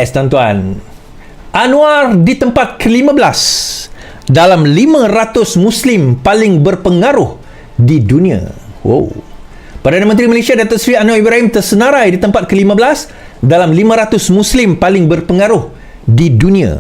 Tuan-tuan, Anwar di tempat ke-15 dalam 500 Muslim paling berpengaruh di dunia. Wow. Perdana Menteri Malaysia Datuk Seri Anwar Ibrahim tersenarai di tempat ke-15 dalam 500 Muslim paling berpengaruh di dunia.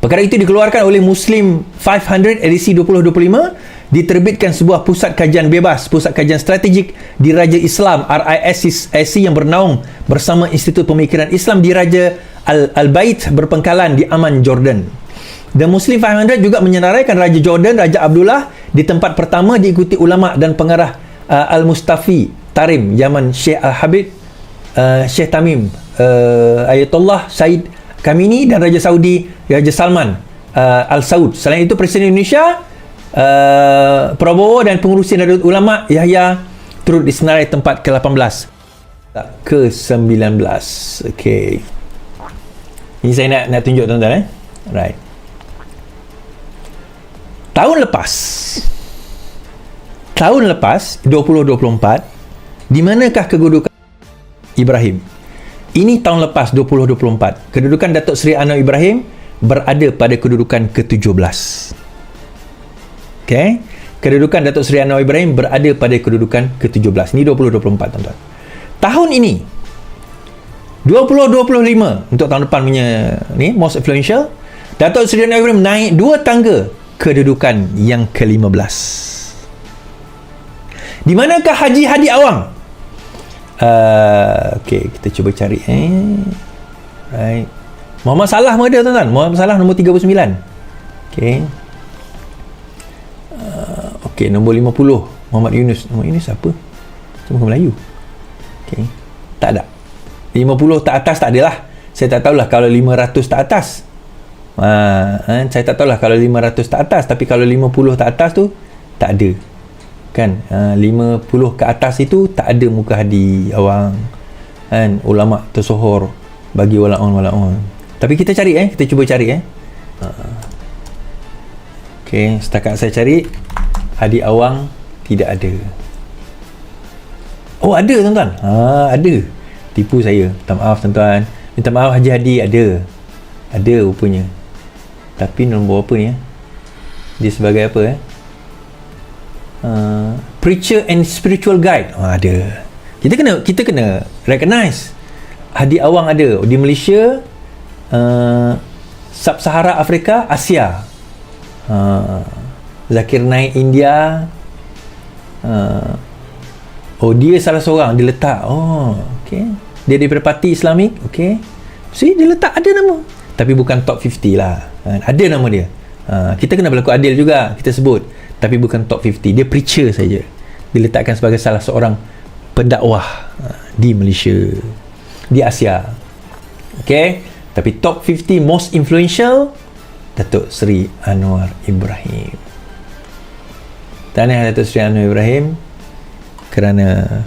Perkara itu dikeluarkan oleh Muslim 500 edisi 2025, diterbitkan sebuah pusat kajian bebas, pusat kajian strategik di Raja Islam RISC yang bernaung bersama Institut Pemikiran Islam di Raja Al-Bait berpengkalan di Amman, Jordan. The Muslim 500 juga menyenaraikan Raja Jordan, Raja Abdullah di tempat pertama, diikuti ulama dan pengarah Al-Mustafi Tarim zaman Syekh Habib Syekh Tamim Ayatollah Said Kamini dan Raja Saudi Raja Salman Al Saud. Selain itu, Presiden Indonesia Prabowo dan pengurusi Nahdlatul Ulama Yahya turut disenarai tempat ke-18 ke-19. Okey, ini saya nak tunjuk tuan-tuan. Right. Tahun lepas 2024, di manakah kedudukan Ibrahim? Ini tahun lepas 2024. Kedudukan Datuk Seri Anwar Ibrahim berada pada kedudukan ke-17. Okey. Kedudukan Datuk Seri Anwar Ibrahim berada pada kedudukan ke-17. Ini 2024, tuan-tuan. Tahun ini 2025 untuk tahun depan punya ni most influential, Datuk Seri Anwar Ibrahim naik 2 tangga kedudukan yang ke-15. Di manakah Haji Hadi Awang? Okey, kita cuba cari. Right. Muhammad Salah pun ada, tuan-tuan. Muhammad Salah nombor 39. Okey. Okey, nombor 50 Muhammad Yunus. Muhammad Yunus siapa? Cuma Melayu. Okey. Tak ada. 50 tak atas tak adalah. Saya tak tahulah kalau 500 tak atas. Saya tak tahulah kalau 500 tak atas, tapi kalau 50 tak atas tu tak ada. Kan 50 ke atas itu tak ada muka Hadi Awang, kan, ulama tersohor bagi walaun. Tapi kita cari kita cuba cari okey, setakat saya cari Hadi Awang tidak ada. Oh, ada, tuan-tuan. Ada. Tipu saya. Minta maaf, tuan-tuan. Minta maaf, Haji Hadi ada rupanya. Tapi nombor apa ni? Dia sebagai apa Preacher and Spiritual Guide. Ada. Kita kena recognize. Hadi Awang ada di Malaysia, Sub-Sahara Afrika, Asia. Zakir Naik India. Dia salah seorang, dia letak. Okey. Dia daripada parti Islamik. Okey. Dia letak ada nama. Tapi bukan top 50 lah. Ada nama dia. Kita kena berlaku adil juga, kita sebut. Tapi bukan top 50. Dia preacher saja. Diletakkan sebagai salah seorang pendakwah di Malaysia, di Asia. Okey. Tapi top 50 most influential, Datuk Seri Anwar Ibrahim. Tahniah Datuk Seri Anwar Ibrahim kerana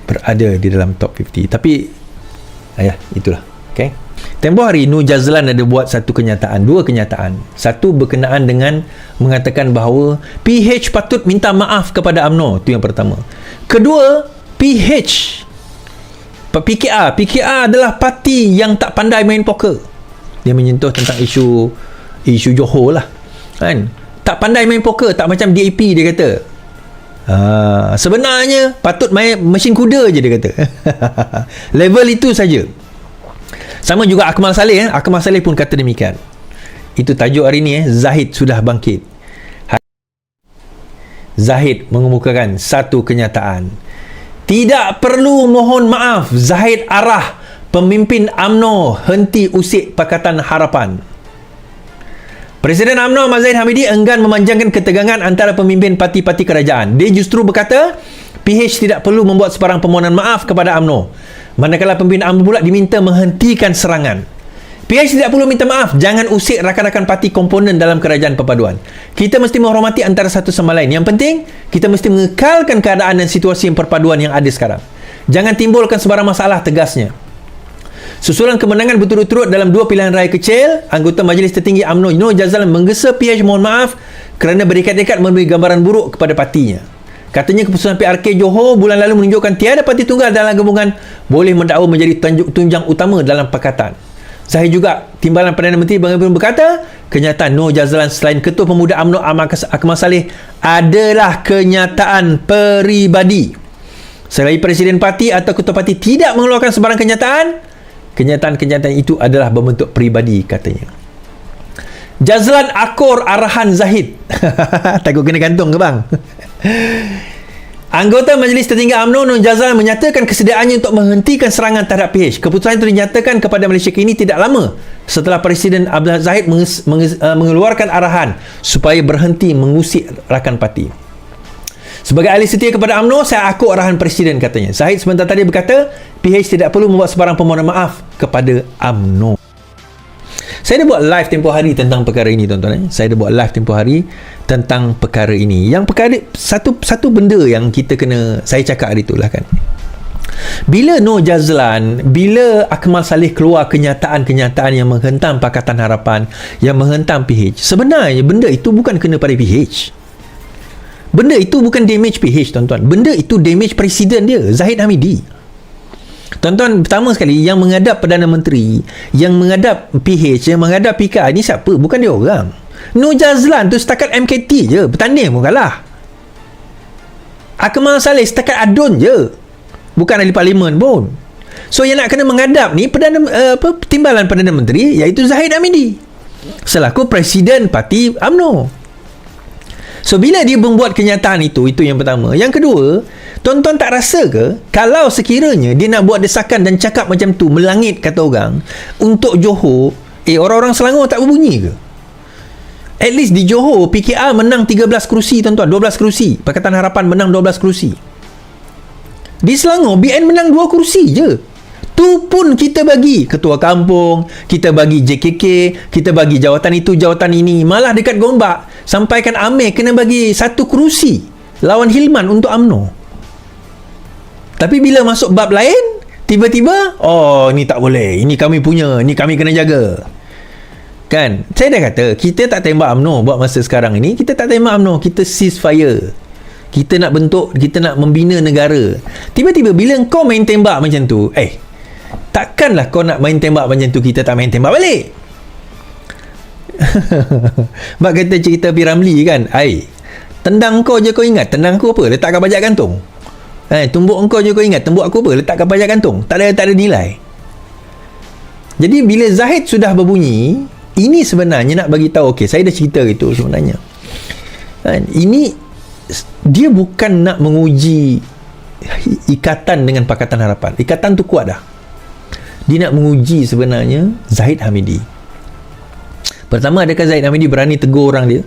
berada di dalam top 50. Tapi itulah. Okey. Tempoh hari Nur Jazlan ada buat dua kenyataan. Satu berkenaan dengan mengatakan bahawa PH patut minta maaf kepada UMNO. Itu yang pertama. Kedua, PKR adalah parti yang tak pandai main poker. Dia menyentuh tentang isu Johor lah, kan? Tak pandai main poker, tak macam DAP, dia kata. Sebenarnya patut main mesin kuda je, dia kata. Level itu saja. Sama juga Akmal Saleh. Akmal Saleh pun kata demikian. Itu tajuk hari ni. Zahid sudah bangkit. Zahid mengemukakan satu kenyataan. Tidak perlu mohon maaf. Zahid arah pemimpin UMNO henti usik Pakatan Harapan. Presiden UMNO Ahmad Zahid Hamidi enggan memanjangkan ketegangan antara pemimpin parti-parti kerajaan. Dia justru berkata PH tidak perlu membuat sebarang permohonan maaf kepada UMNO. Manakala pemimpin UMNO pula diminta menghentikan serangan. PH tidak perlu minta maaf. Jangan usik rakan-rakan parti komponen dalam kerajaan perpaduan. Kita mesti menghormati antara satu sama lain. Yang penting, kita mesti mengekalkan keadaan dan situasi perpaduan yang ada sekarang. Jangan timbulkan sebarang masalah, tegasnya. Susulan kemenangan berturut-turut dalam dua pilihan raya kecil, anggota Majlis Tertinggi UMNO Nur Jazlan menggesa PH mohon maaf kerana berikat-ikat memberi gambaran buruk kepada partinya. Katanya keputusan PRK Johor bulan lalu menunjukkan tiada parti tunggal dalam gabungan boleh mendakwa menjadi tunjang utama dalam pakatan. Zahid juga, Timbalan Perdana Menteri Bang Ibrahim berkata, kenyataan Nur Jazlan selain Ketua Pemuda UMNO Akmal Saleh adalah kenyataan peribadi. Selagi Presiden Parti atau Ketua Parti tidak mengeluarkan sebarang kenyataan itu adalah berbentuk peribadi, katanya. Jazlan akur arahan Zahid. Takut kena gantung ke bang? Anggota Majlis Tertinggi UMNO Nur Jazlan menyatakan kesediaannya untuk menghentikan serangan terhadap PH. Keputusan itu dinyatakan kepada Malaysia kini tidak lama setelah Presiden Abdul Zahid mengeluarkan arahan supaya berhenti mengusik rakan parti. Sebagai ahli setia kepada UMNO, saya akur arahan Presiden, katanya. Zahid sebentar tadi berkata PH tidak perlu membuat sebarang permohonan maaf kepada UMNO. Saya dah buat live tempoh hari tentang perkara ini, tuan-tuan. Saya dah buat live tempoh hari tentang perkara ini. Yang perkara satu benda yang kita kena, saya cakap hari itulah kan. Bila Nur Jazlan, bila Akmal Saleh keluar kenyataan-kenyataan yang menghentam Pakatan Harapan, yang menghentam PH, sebenarnya benda itu bukan kena pada PH. Benda itu bukan damage PH, tuan-tuan. Benda itu damage Presiden dia, Zahid Hamidi. Tuan-tuan, pertama sekali, yang menghadap Perdana Menteri, yang menghadap PH, yang menghadap PKR ni siapa? Bukan dia orang. Nur Jazlan tu setakat MKT je, bertanding pun kalah. Akmal Saleh setakat adun je, bukan ahli parlimen pun. So yang nak kena menghadap ni Timbalan Perdana Menteri, iaitu Zahid Hamidi selaku Presiden Parti UMNO. So bila dia membuat kenyataan itu yang pertama. Yang kedua, tuan-tuan tak rasa ke kalau sekiranya dia nak buat desakan dan cakap macam tu, melangit kata orang, untuk Johor, orang-orang Selangor tak berbunyi ke? At least di Johor PKR menang 13 kerusi, tuan-tuan, 12 kerusi. Pakatan Harapan menang 12 kerusi. Di Selangor BN menang 2 kerusi je. Tu pun kita bagi ketua kampung, kita bagi JKK, kita bagi jawatan itu, jawatan ini. Malah dekat Gombak sampaikan Amir kena bagi 1 kerusi lawan Hilman untuk UMNO. Tapi bila masuk bab lain, tiba-tiba, ni tak boleh, ini kami punya, ini kami kena jaga. Kan? Saya dah kata, kita tak tembak UMNO buat masa sekarang ini. Kita tak tembak UMNO, kita ceasefire. Kita nak bentuk, kita nak membina negara. Tiba-tiba bila kau main tembak macam tu, takkanlah kau nak main tembak macam tu, kita tak main tembak balik. Bak kata cerita P. Ramlee kan, tendang kau je kau ingat, tendang aku apa? Letakkan pajak gantung. Tumbuk kau je kau ingat, tumbuk aku apa? Letakkan pajak gantung. Tak ada nilai. Jadi bila Zahid sudah berbunyi, ini sebenarnya nak bagi tahu, saya dah cerita itu sebenarnya. Ini dia bukan nak menguji ikatan dengan Pakatan Harapan. Ikatan tu kuat dah. Dia nak menguji sebenarnya Zahid Hamidi. Pertama, adakah Zahid Hamidi berani tegur orang dia?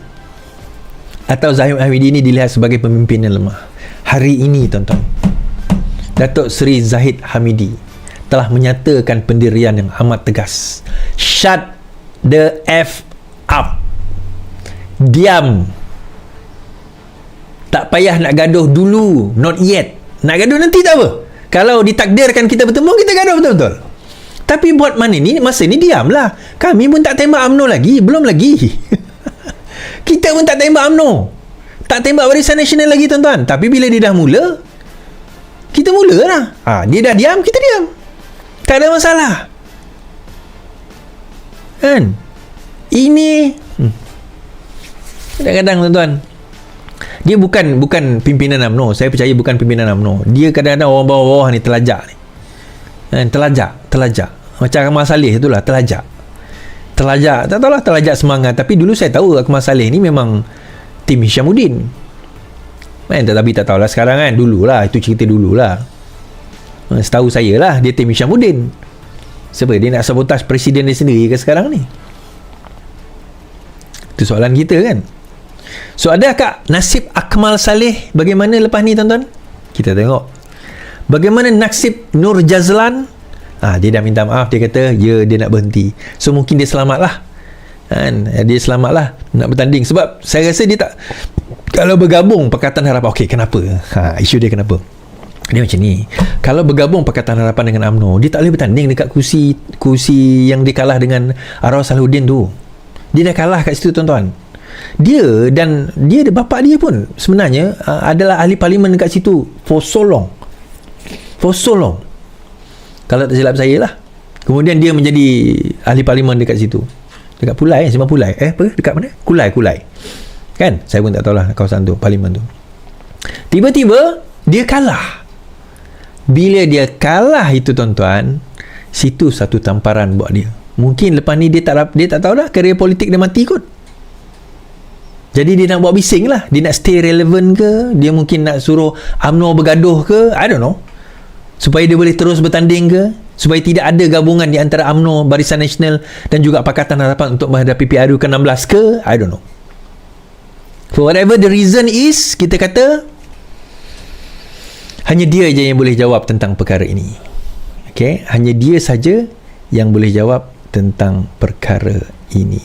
Atau Zahid Hamidi ini dilihat sebagai pemimpin yang lemah? Hari ini, tuan-tuan, Datuk Seri Zahid Hamidi telah menyatakan pendirian yang amat tegas. Shut the F up. Diam. Tak payah nak gaduh dulu. Not yet. Nak gaduh nanti tak apa. Kalau ditakdirkan kita bertemu, kita gaduh betul-betul. Tapi buat mana ni, masa ni diamlah. Kami pun tak tembak UMNO lagi. Belum lagi. Kita pun tak tembak UMNO. Tak tembak Barisan Nasional lagi, tuan-tuan. Tapi bila dia dah mula, kita mulalah. Dia dah diam, kita diam. Tak ada masalah. Kan? Ini kadang-kadang, tuan-tuan, dia bukan pimpinan UMNO. Saya percaya bukan pimpinan UMNO. Dia kadang-kadang orang bawah-bawah ni telajak ni. Telajak. Macam Akmal Saleh itulah, telajak. Tak tahulah telajak semangat. Tapi dulu saya tahu Akmal Saleh ni memang tim Hishamuddin. Tapi tak tahulah sekarang kan. Dululah, itu cerita dululah. Setahu saya lah, dia tim Hishamuddin. Sebab dia nak sabotaj presiden dia sendiri ke sekarang ni? Itu soalan kita kan. So, adakah nasib Akmal Saleh bagaimana lepas ni, tuan-tuan? Kita tengok. Bagaimana nasib Nur Jazlan? Dia dah minta maaf. Dia kata dia nak berhenti. So mungkin dia selamat lah. Dia selamat lah nak bertanding. Sebab saya rasa dia tak, kalau bergabung Pakatan Harapan, kenapa? Isu dia kenapa? Dia macam ni. Kalau bergabung Pakatan Harapan dengan UMNO, dia tak boleh bertanding dekat kursi yang dia kalah dengan Arwah Salahuddin tu. Dia dah kalah kat situ, tuan-tuan. Dia bapak dia pun sebenarnya adalah ahli parlimen dekat situ for so long, kalau tak silap saya lah. Kemudian dia menjadi ahli parlimen dekat situ, dekat Pulai, Sembang Pulai, dekat mana? Kulai kan, saya pun tak tahulah kawasan tu, parlimen tu. Tiba-tiba dia kalah. Bila dia kalah itu, tuan-tuan, situ satu tamparan buat dia. Mungkin lepas ni dia tak tahu dah kerjaya politik dia mati kot. Jadi dia nak buat bising lah, dia nak stay relevant ke, dia mungkin nak suruh UMNO bergaduh ke, I don't know, supaya dia boleh terus bertanding ke, supaya tidak ada gabungan di antara UMNO, Barisan Nasional dan juga Pakatan Harapan untuk menghadapi PRU ke-16 ke, I don't know. For whatever the reason is, kita kata hanya dia je yang boleh jawab tentang perkara ini. Okay? Hanya dia saja yang boleh jawab tentang perkara ini.